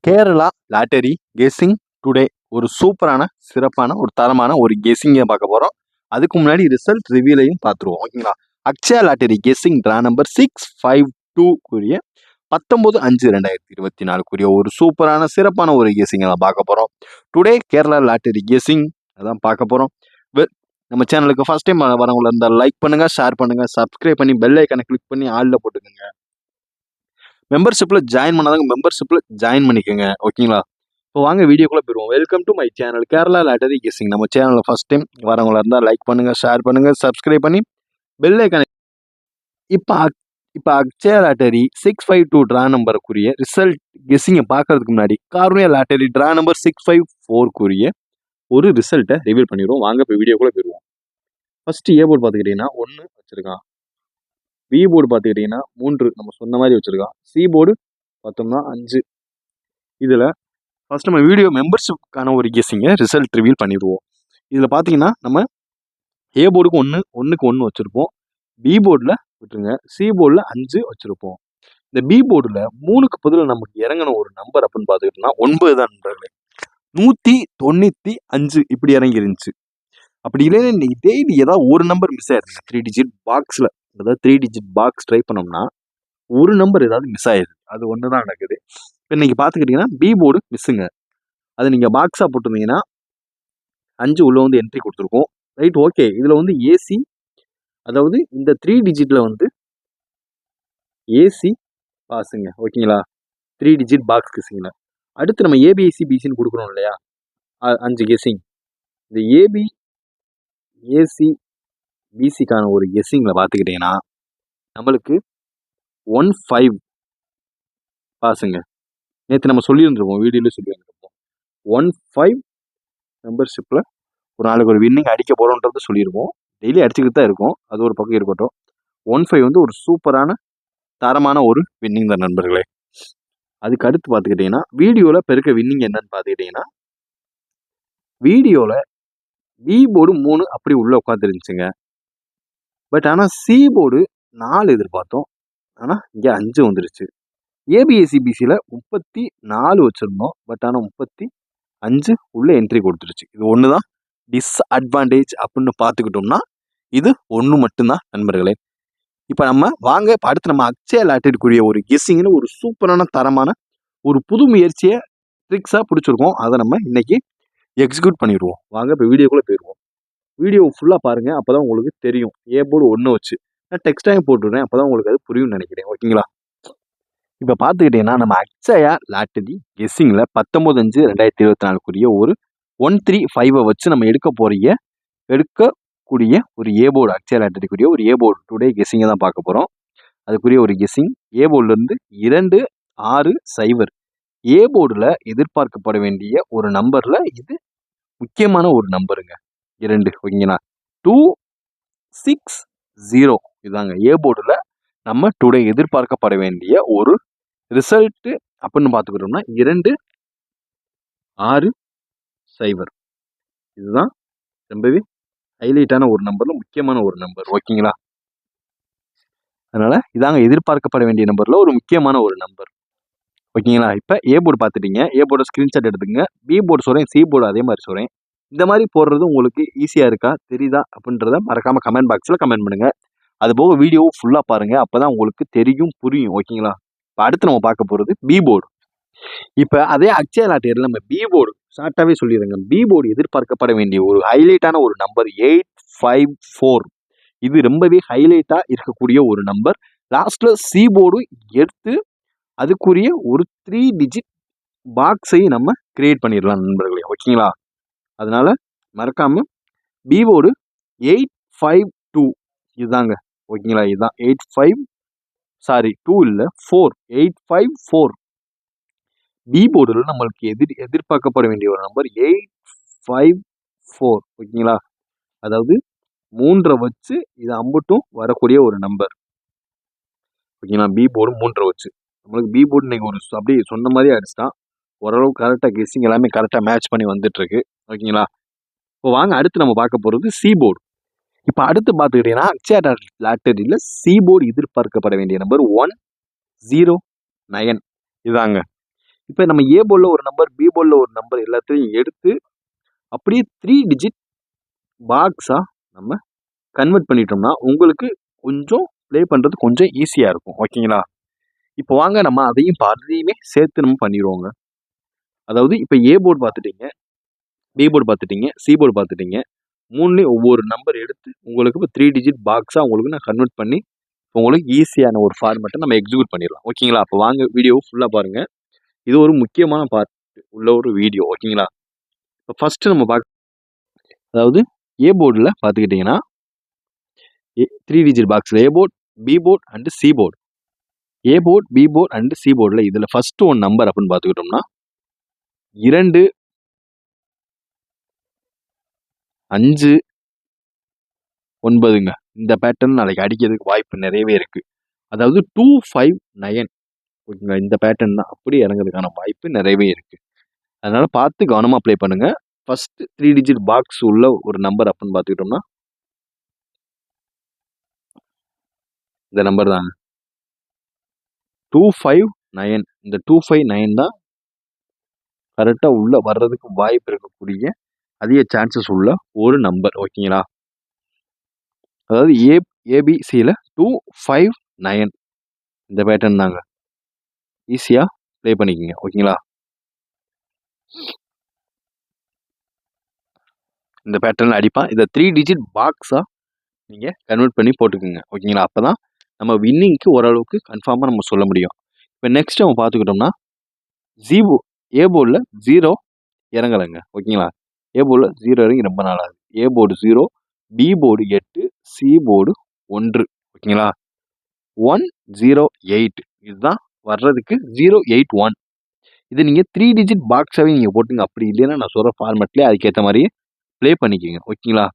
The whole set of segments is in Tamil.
கேரளா லாட்டரி கெஸ்ஸிங் டுடே ஒரு சூப்பரான சிறப்பான ஒரு தரமான ஒரு கெஸ்ஸிங்கை பார்க்க போகிறோம். அதுக்கு முன்னாடி ரிசல்ட் ரிவியூலையும் பார்த்துருவோம். ஓகேங்களா? Akshaya lottery guessing draw number 652 கூறிய 19/5/2024 ஒரு சூப்பரான சிறப்பான ஒரு கெஸ்ஸிங்கை தான் பார்க்க போகிறோம். டுடே கேரளா லாட்டரி கெஸ்ஸிங் அதான் பார்க்க போகிறோம். நம்ம சேனலுக்கு ஃபர்ஸ்ட் டைம் வரவங்கள இருந்தால் லைக் பண்ணுங்க, ஷேர் பண்ணுங்க, சப்ஸ்கிரைப் பண்ணி பெல் ஐக்கனை கிளிக் பண்ணி ஆல்ல போட்டுக்கோங்க. மெம்பர்ஷிப்பில் ஜாயின் பண்ணாதாங்க மெம்பர்ஷிப்பில் ஜாயின் பண்ணிக்கோங்க. ஓகேங்களா? இப்போ வாங்க வீடியோக்குள்ளே போயிடுவோம். Welcome to my channel Kerala lottery guessing. நம்ம சேனலில் ஃபஸ்ட் டைம் வரவங்களா இருந்தால் லைக் பண்ணுங்கள், ஷேர் பண்ணுங்கள், சப்ஸ்கிரைப் பண்ணி பெல் ஐக்கனை. இப்போ அக்ஷயா லாட்டரி 652 ட்ரா நம்பருக்குரிய ரிசல்ட் கெஸ்ஸிங்கை பார்க்கறதுக்கு முன்னாடி கார்னியா லாட்டரி ட்ரா நம்பர் 654 ஒரு ரிசல்ட்டை ரிவீல் பண்ணிடுவோம். வாங்க இப்போ வீடியோக்குள்ளே போயிடுவோம். ஃபர்ஸ்ட் ஏ போர்டு பார்த்துக்கிட்டிங்கன்னா 1 வச்சுருக்கான். பி போர்டு பார்த்துக்கிட்டிங்கன்னா 3 நம்ம சொன்ன மாதிரி வச்சுருக்கான். சி போர்டு பார்த்தோம்னா 5. இதில் ஃபர்ஸ்ட் நம்ம வீடியோ மெம்பர்ஷிப்கான ஒரு கெஸ்ஸிங்கை ரிசல்ட் ரிவீல் பண்ணிடுவோம். இதில் பார்த்தீங்கன்னா நம்ம ஏ போர்டுக்கு 1க்கு 1 வச்சுருப்போம். பி போர்டில் விட்டுருங்க. சி போர்டில் 5 வச்சுருப்போம். இந்த பி போர்டில் 3க்கு பதில் நமக்கு இறங்கின ஒரு நம்பர் அப்படின்னு பார்த்துக்கிட்டோம்னா 9 தான் நண்பர்களே. 195 இப்படி இறங்கி இருந்துச்சு. அப்படி இல்லைன்னா இன்னைக்கு டெய்லி ஏதாவது ஒரு நம்பர் மிஸ் ஆயிருங்க. 3 டிஜிட் பாக்ஸில், அதாவது 3 டிஜிட் பாக்ஸ் ட்ரை பண்ணோம்னா ஒரு நம்பர் ஏதாவது மிஸ் ஆயிடுது. அது ஒன்று தான் நடக்குது. இப்போ இன்னைக்கு பார்த்துக்கிட்டிங்கன்னா பி போர்டு மிஸ்ஸுங்க. அது நீங்கள் பாக்ஸாக போட்டிருந்தீங்கன்னா 5 உள்ள வந்து என்ட்ரி கொடுத்துருக்கோம். Right, okay. இதில் வந்து ஏசி, அதாவது இந்த 3 டிஜிட்டில் வந்து ஏசி பாஸுங்க. ஓகேங்களா? 3 டிஜிட் பாக்ஸ் கெஸ்ஸிங்கில். அடுத்து நம்ம ஏபிஐசி பிசின்னு கொடுக்குறோம் இல்லையா, 5 கெஸ்ஸிங். இந்த ஏபி ஏசி பிசிக்கான ஒரு கெஸ்ஸிங்கில் பார்த்துக்கிட்டிங்கன்னா நம்மளுக்கு 15 பாஸுங்க. நேற்று நம்ம சொல்லியிருந்துருப்போம், வீடியோவில் சொல்லியிருந்துருப்போம். 15 மெம்பர்ஷிப்பில் ஒரு நாளைக்கு ஒரு வின்னிங் அடிக்க போகிறோன்றது சொல்லியிருப்போம். டெய்லி அடிச்சுக்கிட்டு தான் இருக்கும். அது ஒரு பக்கம் இருக்கட்டும். 15 வந்து ஒரு சூப்பரான தரமான ஒரு வின்னிங் தான் நண்பர்களே. அதுக்கு அடுத்து பார்த்துக்கிட்டிங்கன்னா வீடியோவில் பெருக்க வின்னிங் என்னன்னு பார்த்துக்கிட்டிங்கன்னா வீடியோவில் பி போர்டு 3 அப்படி உள்ளே உட்காந்துருந்துச்சுங்க. பட் ஆனால் சி போர்டு 4 எதிர்பார்த்தோம். ஆனால் இங்கே 5 வந்துருச்சு. ஏபிஎஸ்சி பிசியில் 34 வச்சுருந்தோம். பட் ஆனால் 35 உள்ளே என்ட்ரி கொடுத்துருச்சு. இது ஒன்று தான் டிஸ்அட்வான்டேஜ் அப்படின்னு பார்த்துக்கிட்டோம்னா இது ஒன்று மட்டும்தான் நண்பர்களே. இப்போ நம்ம வாங்க இப்போ அடுத்து நம்ம அக்ஷயா லாட்டரிக்குரிய ஒரு கெஸ்ஸிங்னு ஒரு சூப்பரான தரமான ஒரு புது முயற்சியை ட்ரிக்ஸாக பிடிச்சிருக்கோம். அதை நம்ம இன்னைக்கு எக்ஸிக்யூட் பண்ணிடுவோம். வாங்க இப்போ வீடியோக்குள்ளே போயிடுவோம். வீடியோ ஃபுல்லாக பாருங்கள், அப்போ தான் உங்களுக்கு தெரியும். ஏ போர்டு 1 வச்சு நான் டெக்ஸ்டாக போட்டுடுறேன், அப்போ தான் உங்களுக்கு அது புரியும்னு நினைக்கிறேன். ஓகேங்களா? இப்போ பார்த்துக்கிட்டிங்கன்னா நம்ம அக்ஷயா லாட்டரி கெஸ்ஸிங்கில் 19/5/2024 ஒரு 135 வச்சு நம்ம எடுக்கக்கூடிய ஒரு ஏ போர்டு, அக்ஷயா லாட்டரிக்குரிய ஒரு ஏ போர்டு டுடே கெஸ்ஸிங்கை தான் பார்க்க போகிறோம். அதுக்குரிய ஒரு கெஸ்ஸிங் ஏ போர்டுலேருந்து 260. ஏ போர்டில் எதிர்பார்க்கப்பட வேண்டிய ஒரு நம்பரில் இது முக்கியமான ஒரு நம்பருங்க. 2. ஓகேங்களா? 260 இதாங்க ஏ போர்டில் நம்ம டுடே எதிர்பார்க்கப்பட வேண்டிய ஒரு ரிசல்ட்டு அப்படின்னு பார்த்துக்கிட்டோம்னா 260. இதுதான் ரொம்பவே ஹைலைட்டான ஒரு நம்பர்ல முக்கியமான ஒரு நம்பர். ஓகேங்களா? அதனால இதாங்க எதிர்பார்க்கப்பட வேண்டிய நம்பர்ல ஒரு முக்கியமான ஒரு நம்பர். ஓகேங்களா? இப்போ ஏ போர்டு பார்த்துட்டீங்க. ஏ போர்டு ஸ்க்ரீன்ஷாட் எடுத்துங்க. பி போர்டு சொல்கிறேன், சி போர்டு அதே மாதிரி சொல்கிறேன். இந்த மாதிரி போடுறது உங்களுக்கு ஈஸியாக இருக்கா, தெரியுதா அப்படின்றத மறக்காமல் கமெண்ட் பாக்ஸில் கமெண்ட் பண்ணுங்கள். அது போக வீடியோவும் ஃபுல்லாக பாருங்கள், அப்போ தான் உங்களுக்கு தெரியும், புரியும். ஓகேங்களா? இப்போ அடுத்து நம்ம பார்க்க போகிறது பி போர்டு. இப்போ அதே அக்ஷயா லாட்டரியில் நம்ம பி போர்டு ஷார்ட்டாகவே சொல்லிடுங்க. பி போர்டு எதிர்பார்க்கப்பட வேண்டிய ஒரு ஹைலைட்டான ஒரு நம்பர் 854. இது ரொம்பவே ஹைலைட்டாக இருக்கக்கூடிய ஒரு நம்பர். லாஸ்ட்டில் சி போர்டு எடுத்து அதுக்குரிய ஒரு 3 டிஜிட் பாக்ஸை நம்ம கிரியேட் பண்ணிடலாம் நண்பர்களே. ஓகேங்களா? அதனால மறக்காம பி போர்டு 852 இதுதாங்க. ஓகேங்களா? இதுதான் 2 இல்லை 4 854. பி போர்டில் நம்மளுக்கு எதிர்பார்க்கப்பட வேண்டிய ஒரு நம்பர் 854. ஓகேங்களா? அதாவது 3 வச்சு இது அம்பட்டும் வரக்கூடிய ஒரு நம்பர். ஓகேங்களா? பி போர்டு 3 வச்சு நம்மளுக்கு பி போர்டு இன்னைக்கு ஒரு அப்படியே சொன்ன மாதிரி அடிச்சுட்டான். ஓரளவு கரெக்டாக கெஸ்ஸிங் எல்லாமே கரெக்டாக மேட்ச் பண்ணி வந்துட்டு இருக்கு. ஓகேங்களா? இப்போ வாங்க அடுத்து நம்ம பார்க்க போகிறது சி போர்டு. இப்போ அடுத்து பார்த்துக்கிட்டீங்கன்னா அக்ஷயா லாட்டரியில் சி போர்டு எதிர்பார்க்கப்பட வேண்டிய நம்பர் 109 இதாங்க. இப்போ நம்ம ஏ போர்டில் ஒரு நம்பர், பி போர்டில் ஒரு நம்பர் எல்லாத்தையும் எடுத்து அப்படியே 3 டிஜிட் பாக்ஸாக நம்ம கன்வெர்ட் பண்ணிட்டோம்னா உங்களுக்கு கொஞ்சம் ப்ளே பண்ணுறது கொஞ்சம் ஈஸியாக இருக்கும். ஓகேங்களா? இப்போ வாங்க நம்ம அதையுமே சேர்த்து நம்ம பண்ணிடுவோங்க. அதாவது இப்போ ஏ போர்டு பார்த்துட்டீங்க, பி போர்டு பார்த்துட்டீங்க, சி போர்டு பார்த்துட்டீங்க. 3லேயும் ஒவ்வொரு நம்பர் எடுத்து உங்களுக்கு இப்போ 3 டிஜிட் பாக்ஸாக உங்களுக்கு நான் கன்வெர்ட் பண்ணி உங்களுக்கு ஈஸியான ஒரு ஃபார்மேட்டை நம்ம எக்ஸிக்யூட் பண்ணிடலாம். ஓகேங்களா? அப்போ வாங்க வீடியோ ஃபுல்லாக பாருங்கள். இது ஒரு முக்கியமான பார்ட் உள்ள ஒரு வீடியோ. ஓகேங்களா? இப்போ ஃபஸ்ட்டு நம்ம அதாவது ஏ போர்டில் பார்த்துக்கிட்டிங்கன்னா 3 டிஜிட் பாக்ஸில் A board, B board and C board. A board, B board and C போர்டில் இதில் ஃபஸ்ட்டு ஒன் நம்பர் அப்படின்னு பார்த்துக்கிட்டோம்னா 2, 5, 9ங்க. இந்த பேட்டர்ன் நாளைக்கு அடிக்கிறதுக்கு வாய்ப்பு நிறையவே இருக்குது. அதாவது 2, 5, 9 ஓகேங்களா? இந்த பேட்டர்ன் தான் அப்படி இறங்குறதுக்கான வாய்ப்பு நிறையவே இருக்குது. அதனால் பார்த்து கவனமாக ப்ளே பண்ணுங்கள். ஃபஸ்ட்டு 3 டிஜிட் பாக்ஸ் உள்ள ஒரு நம்பர் அப்படின்னு பார்த்துக்கிட்டோம்னா இந்த நம்பர் தாங்க 259. இந்த 259 தான் கரெக்டாக உள்ளே வர்றதுக்கு வாய்ப்பு இருக்கக்கூடிய அதிக சான்சஸ் உள்ள ஒரு நம்பர். ஓகேங்களா? அதாவது ஏபிசியில் 259 இந்த பேட்டர்ன் தாங்க. ஈஸியாக ப்ளே பண்ணிக்கோங்க. ஓகேங்களா? இந்த பேட்டர்னில் அடிப்பான். இதை 3 டிஜிட் பாக்ஸாக நீங்கள் கன்வெர்ட் பண்ணி போட்டுக்குங்க. ஓகேங்களா? அப்போ தான் நம்ம வின்னிங்க்கு ஓரளவுக்கு கன்ஃபார்மாக நம்ம சொல்ல முடியும். இப்போ நெக்ஸ்ட் நம்ம பார்த்துக்கிட்டோம்னா ஏ போர்டில் 0 இறங்கலைங்க. ஓகேங்களா? ஏ போர்டில் 0 இறங்கி ரொம்ப நாள் ஆகுது. A board 0, B board 8, C board 1. ஓகேங்களா? 108 இதுதான் வர்றதுக்கு 081. இது நீங்கள் 3 டிஜிட் பாக்ஸாகவே நீங்கள் போட்டுங்க. அப்படி இல்லைன்னா நான் சொல்கிற ஃபார்மேட்லேயே அதுக்கேற்ற மாதிரியே ப்ளே பண்ணிக்கோங்க. ஓகேங்களா?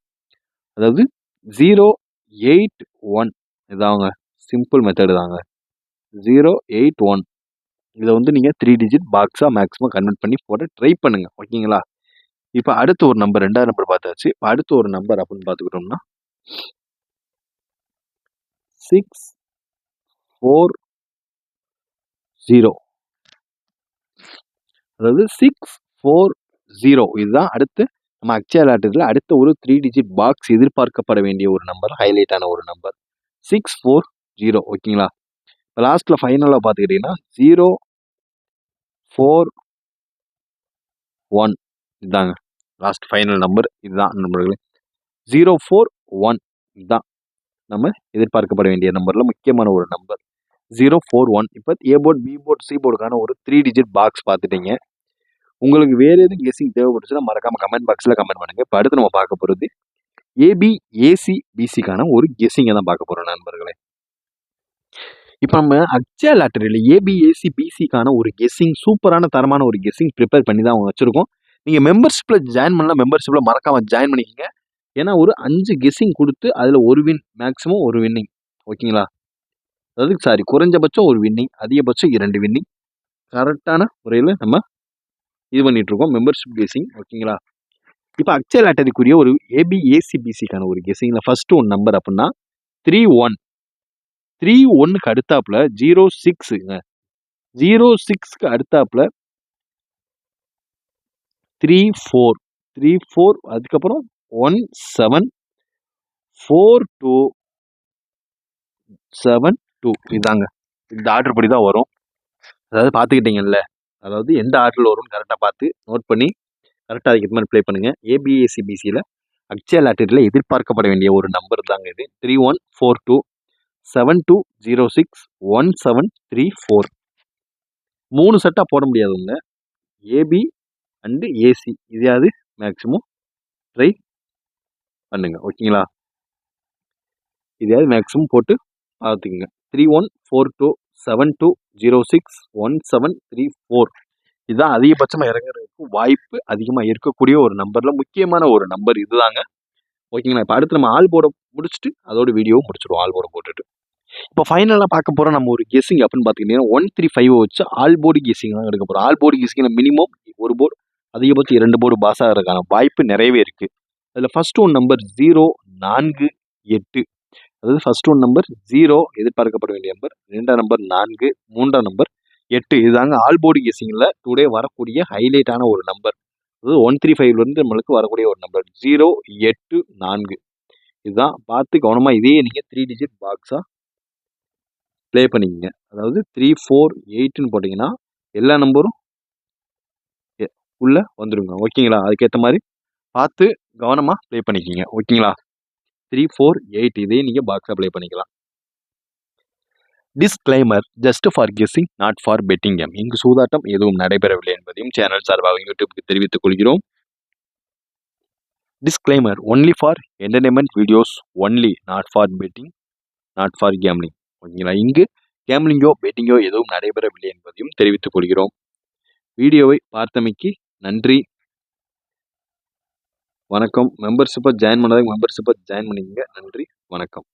அதாவது 081 இதாங்க சிம்பிள் மெத்தடு தாங்க. 081 இதை வந்து நீங்கள் 3 டிஜிட் பாக்ஸாக மேக்ஸிமம் கன்வெர்ட் பண்ணி போட்டு ட்ரை பண்ணுங்கள். ஓகேங்களா? இப்போ அடுத்த ஒரு நம்பர், 2வது நம்பர் பார்த்தாச்சு. இப்போ அடுத்த ஒரு நம்பர் அப்படின்னு பார்த்துக்கிட்டோம்னா 640. அதாவது 640 இதுதான் அடுத்து நம்ம அக்ஷயா லாட்டரியில் அடுத்த ஒரு 3 டிஜிட் பாக்ஸ் எதிர்பார்க்கப்பட வேண்டிய ஒரு நம்பர், ஹைலைட்டான ஒரு நம்பர் 640. ஓகேங்களா? இப்போ லாஸ்ட்டில் ஃபைனலாக பார்த்துக்கிட்டிங்கன்னா 041 இதுதாங்க லாஸ்ட் ஃபைனல் நம்பர். இதுதான் நம்பர்களே 041 இதுதான் நம்ம எதிர்பார்க்கப்பட வேண்டிய நம்பரில் முக்கியமான ஒரு நம்பர் 041. இப்போ A board, B board, C போர்டுக்கான ஒரு 3 டிஜிட் பாக்ஸ் பார்த்துட்டீங்க. உங்களுக்கு வேறு எதுவும் கெஸிங் தேவைப்பட்டுச்சுன்னா மறக்காமல் கமெண்ட் பாக்ஸில் கமெண்ட் பண்ணுங்கள். இப்போ அடுத்து நம்ம பார்க்க போகிறது ஏபி, ஏசி, பிசிக்கான ஒரு கெஸிங்கை தான் பார்க்க போகிறோம் நண்பர்களே. இப்போ நம்ம அக்ஷயா லாட்டரியில் ஏபி, ஏசி, பிசிக்கான ஒரு கெஸிங் சூப்பரான தரமான ஒரு கெஸிங் ப்ரிப்பேர் பண்ணி தான் அவங்க வச்சுருக்கோம். நீங்கள் மெம்பர்ஷிப்பில் ஜாயின் பண்ணலாம். மெம்பர்ஷிப்பில் மறக்காமல் ஜாயின் பண்ணிக்கோங்க. ஏன்னா ஒரு 5 கெஸிங் கொடுத்து அதில் ஒரு வின், மேக்ஸிமம் ஒரு வின்னிங். ஓகேங்களா? அதாவது குறைஞ்சபட்சம் ஒரு வின்னிங், அதிகபட்சம் 2 வின்னிங் கரெக்டான முறையில் நம்ம இது பண்ணிகிட்ருக்கோம் மெம்பர்ஷிப் கெஸிங். ஓகேங்களா? இப்போ அக்ஷயா லாட்டரிக்குரிய ஒரு ஏபி, ஏசி, பிசிக்கான ஒரு கெஸிங்கில் ஃபஸ்ட்டு ஒன் நம்பர் அப்படின்னா 31. 31க்கு அடுத்தாப்புல 06ங்க. 06க்கு அடுத்தாப்புல 34 அதுக்கப்புறம் 174272 இதாங்க. இந்த ஆர்டர் படி தான் வரும். அதாவது பார்த்துக்கிட்டீங்கல்ல, அதாவது எந்த ஆர்டரில் வரும்னு கரெக்டாக பார்த்து நோட் பண்ணி கரெக்டாக அதுக்கு மாதிரி ப்ளே பண்ணுங்கள். ஏபிஎஸ்சிபிசியில் அக்ஷயா லாட்டரியில் எதிர்பார்க்கப்பட வேண்டிய ஒரு நம்பர் தாங்க இது 314272061734. 3 செட்டாக போட முடியாதுங்க. ஏபி அண்டு ஏசி இதையாவது மேக்ஸிமம் ட்ரை பண்ணுங்க. ஓகேங்களா? இதையாவது மேக்ஸிமம் போட்டு பார்த்துக்குங்க. 314272061734 இதுதான் அதிகபட்சமாக இறங்குறதுக்கு வாய்ப்பு அதிகமாக இருக்கக்கூடிய ஒரு நம்பரில் முக்கியமான ஒரு நம்பர் இதுதாங்க. ஓகேங்களா? இப்போ அடுத்து நம்ம ஆல் போர்டை முடிச்சுட்டு அதோட வீடியோவும் முடிச்சிடுவோம். ஆல் போர்டை போட்டுட்டு இப்போ ஃபைனலாக பார்க்க போகிறோம் நம்ம ஒரு கெஸிங் அப்படின்னு பார்த்துக்கிட்டிங்கன்னா 135 வச்சு ஆல் போர்டு கெஸிங் தான் எடுக்க போகிறோம். ஆல் போர்டு கெஸிங்கில் மினிமம் ஒரு போர்டு, அதிகபட்சம் 2 போர்டு பாஸ் ஆகிறதுக்கான வாய்ப்பு நிறையவே இருக்குது. அதில் ஃபஸ்ட் ஒன் நம்பர் 048. அதாவது ஃபஸ்ட் ஒன் நம்பர் 0 எதிர்பார்க்கப்பட வேண்டிய நம்பர், 2ஆம் நம்பர் 4, 3ஆம் நம்பர் 8 இதுதாங்க ஆல் போர்டு கெஸ்ஸிங்கில் டுடே வரக்கூடிய ஹைலைட்டான ஒரு நம்பர். அதாவது 135 நம்மளுக்கு வரக்கூடிய ஒரு நம்பர் 084. இதுதான் பார்த்து கவனமாக இதே நீங்கள் 3 டிஜிட் பாக்ஸாக ப்ளே பண்ணிக்கங்க. அதாவது 348ன்னு போட்டிங்கன்னா எல்லா நம்பரும் உள்ளே வந்துடுங்க. ஓகேங்களா? அதுக்கேற்ற மாதிரி பார்த்து கவனமாக ப்ளே பண்ணிக்கிங்க. ஓகேங்களா? 348 இதே நீங்கள் பாக்ஸாக ப்ளே பண்ணிக்கலாம். Disclaimer just for guessing not for betting game. இங்கு சூதாட்டம் எதுவும் நடைபெறவில்லை என்பதையும் சேனல் சார்பாக யூடியூப்க்கு தெரிவித்துக் கொள்கிறோம். Disclaimer only for entertainment videos only, not for betting, not for gambling. ஓகேங்களா? இங்கு கேம்லிங்கோ பெட்டிங்கோ எதுவும் நடைபெறவில்லை என்பதையும் தெரிவித்துக் கொள்கிறோம். வீடியோவை பார்த்தமைக்கு நன்றி, வணக்கம். மெம்பர்ஷிப்பை ஜாயின் பண்ணாதவங்க மெம்பர்ஷிப்பை ஜாயின் பண்ணிக்கங்க. நன்றி, வணக்கம்.